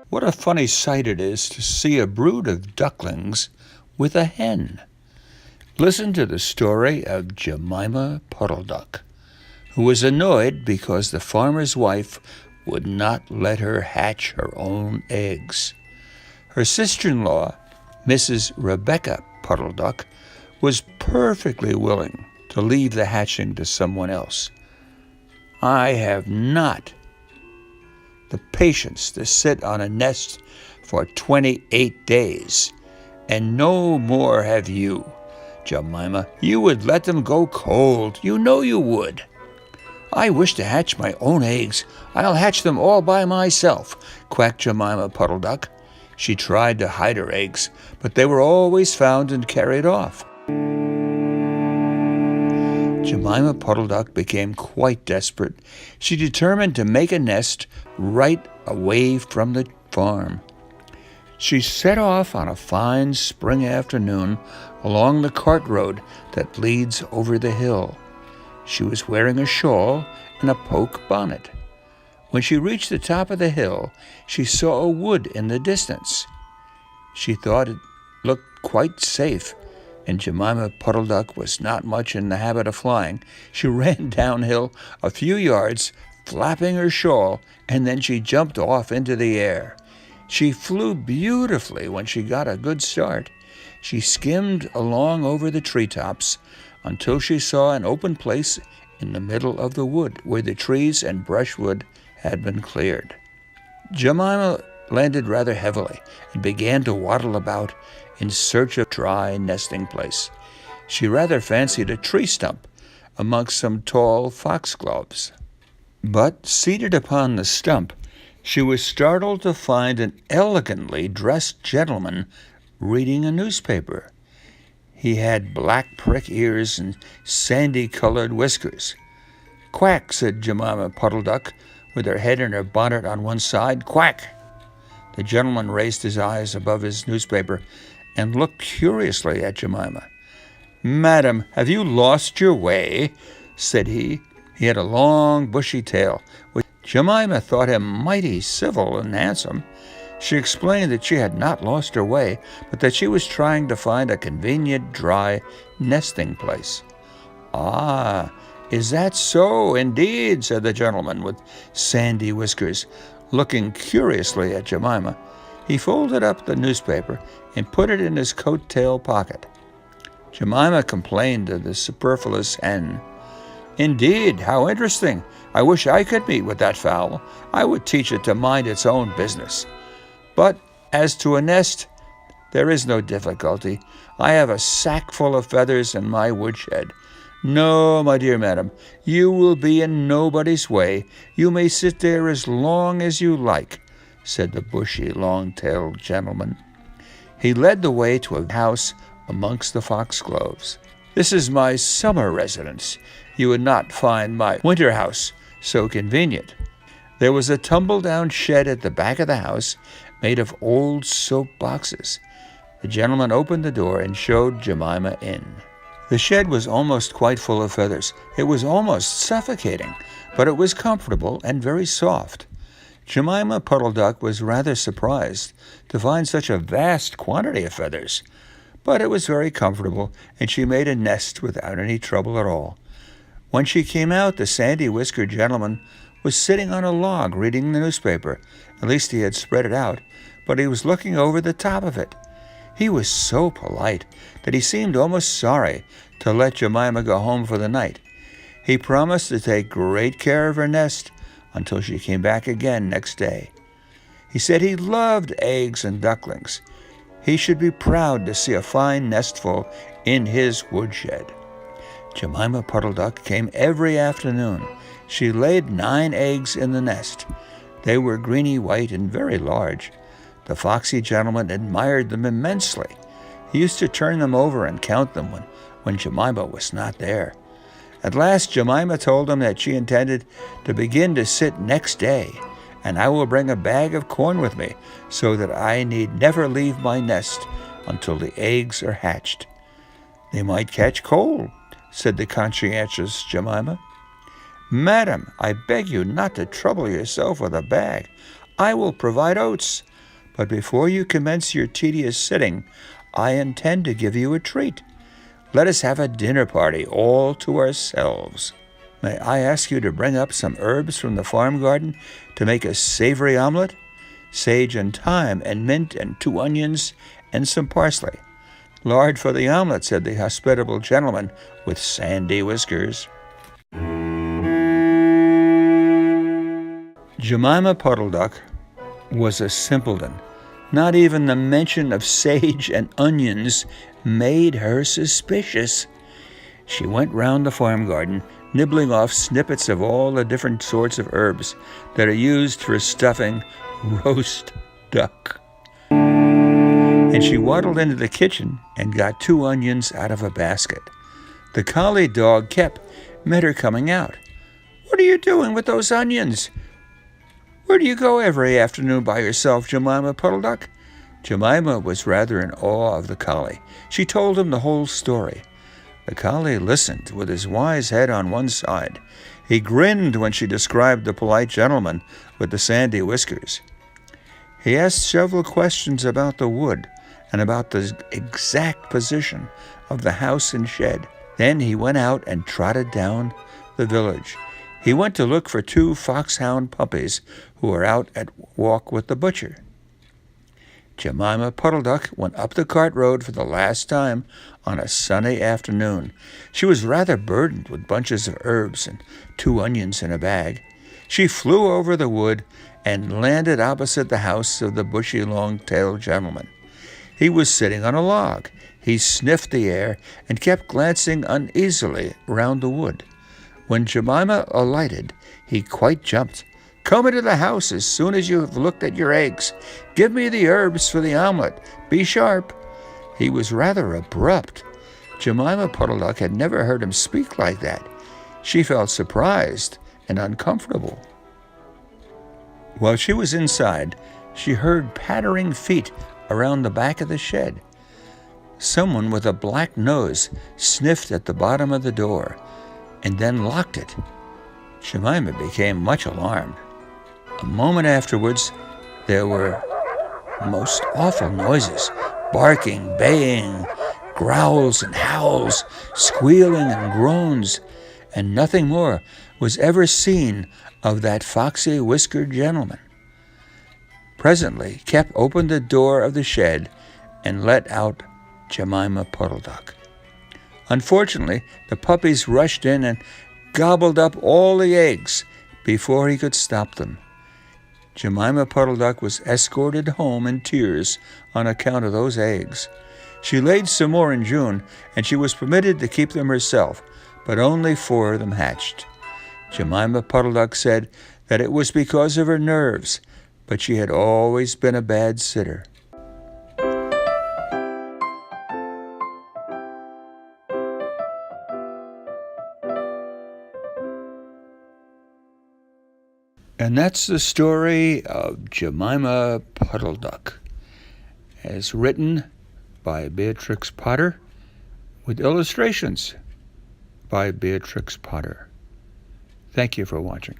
What a funny sight it is to see a brood of ducklings with a hen. Listen to the story of Jemima Puddle Duck, who was annoyed because the farmer's wife would not let her hatch her own eggs. Her sister-in-law, Mrs. Rebecca Puddle Duck, was perfectly willing to leave the hatching to someone else. I have not the patience to sit on a nest for 28 days, and no more have you, Jemima. You would let them go cold. You know you would. I wish to hatch my own eggs. I'll hatch them all by myself, quacked Jemima Puddle Duck. She tried to hide her eggs, but they were always found and carried off. Jemima Puddle Duck became quite desperate. She determined to make a nest right away from the farm. She set off on a fine spring afternoon along the cart road that leads over the hill. She was wearing a shawl and a poke bonnet. When she reached the top of the hill, she saw a wood in the distance. She thought it looked quite safe, and Jemima Puddle Duck was not much in the habit of flying. She ran downhill a few yards, flapping her shawl, and then she jumped off into the air. She flew beautifully when she got a good start. She skimmed along over the treetops until she saw an open place in the middle of the wood where the trees and brushwood had been cleared. Jemima landed rather heavily and began to waddle about in search of a dry nesting place. She rather fancied a tree stump amongst some tall foxgloves. But seated upon the stump, she was startled to find an elegantly dressed gentleman reading a newspaper. He had black prick ears and sandy-colored whiskers. "Quack," said Jemima Puddle Duck, with her head and her bonnet on one side. "Quack." The gentleman raised his eyes above his newspaper and looked curiously at Jemima. "Madam, have you lost your way?" said he. He had a long, bushy tail, which Jemima thought him mighty civil and handsome. She explained that she had not lost her way, but that she was trying to find a convenient, dry nesting place. "Ah, is that so, indeed?" said the gentleman with sandy whiskers, looking curiously at Jemima. He folded up the newspaper and put it in his coat-tail pocket. Jemima complained of the superfluous hen. "Indeed, how interesting! I wish I could meet with that fowl. I would teach it to mind its own business. But as to a nest, there is no difficulty. I have a sack full of feathers in my woodshed. No, my dear madam, you will be in nobody's way. You may sit there as long as you like," said the bushy, long-tailed gentleman. He led the way to a house amongst the foxgloves. "This is my summer residence. You would not find my winter house so convenient." There was a tumble-down shed at the back of the house made of old soap boxes. The gentleman opened the door and showed Jemima in. The shed was almost quite full of feathers. It was almost suffocating, but it was comfortable and very soft. Jemima Puddle Duck was rather surprised to find such a vast quantity of feathers, but it was very comfortable, and she made a nest without any trouble at all. When she came out, the sandy-whiskered gentleman was sitting on a log reading the newspaper. At least he had spread it out, but he was looking over the top of it. He was so polite that he seemed almost sorry to let Jemima go home for the night. He promised to take great care of her nest until she came back again next day. He said he loved eggs and ducklings. He should be proud to see a fine nestful in his woodshed. Jemima Puddle Duck came every afternoon. She laid 9 eggs in the nest. They were greeny-white and very large. The foxy gentleman admired them immensely. He used to turn them over and count them when Jemima was not there. At last, Jemima told him that she intended to begin to sit next day, and I will bring a bag of corn with me so that I need never leave my nest until the eggs are hatched. "They might catch cold," said the conscientious Jemima. "Madam, I beg you not to trouble yourself with a bag. I will provide oats. But before you commence your tedious sitting, I intend to give you a treat. Let us have a dinner party all to ourselves. May I ask you to bring up some herbs from the farm garden to make a savory omelet? Sage and thyme and mint and 2 onions and some parsley. Lard for the omelet, said the hospitable gentleman with sandy whiskers. Jemima Puddle Duck was a simpleton. Not even the mention of sage and onions made her suspicious. She went round the farm garden, nibbling off snippets of all the different sorts of herbs that are used for stuffing roast duck. And she waddled into the kitchen and got 2 onions out of a basket. The collie dog Kep met her coming out. "What are you doing with those onions? Where do you go every afternoon by yourself, Jemima Puddle Duck?" Jemima was rather in awe of the collie. She told him the whole story. The collie listened with his wise head on one side. He grinned when she described the polite gentleman with the sandy whiskers. He asked several questions about the wood and about the exact position of the house and shed. Then he went out and trotted down the village. He went to look for 2 foxhound puppies who were out at walk with the butcher. Jemima Puddle Duck went up the cart road for the last time on a sunny afternoon. She was rather burdened with bunches of herbs and 2 onions in a bag. She flew over the wood and landed opposite the house of the bushy, long-tailed gentleman. He was sitting on a log. He sniffed the air and kept glancing uneasily round the wood. When Jemima alighted, he quite jumped. "Come into the house as soon as you have looked at your eggs. Give me the herbs for the omelet. Be sharp." He was rather abrupt. Jemima Puddle Duck had never heard him speak like that. She felt surprised and uncomfortable. While she was inside, she heard pattering feet around the back of the shed. Someone with a black nose sniffed at the bottom of the door and then locked it. Jemima became much alarmed. A moment afterwards, there were most awful noises, barking, baying, growls and howls, squealing and groans, and nothing more was ever seen of that foxy whiskered gentleman. Presently, Kep opened the door of the shed and let out Jemima Puddle Duck. Unfortunately, the puppies rushed in and gobbled up all the eggs before he could stop them. Jemima Puddle Duck was escorted home in tears on account of those eggs. She laid some more in June, and she was permitted to keep them herself, but only 4 of them hatched. Jemima Puddle Duck said that it was because of her nerves, but she had always been a bad sitter. And that's the story of Jemima Puddle Duck, as written by Beatrice Potter, with illustrations by Beatrice Potter. Thank you for watching.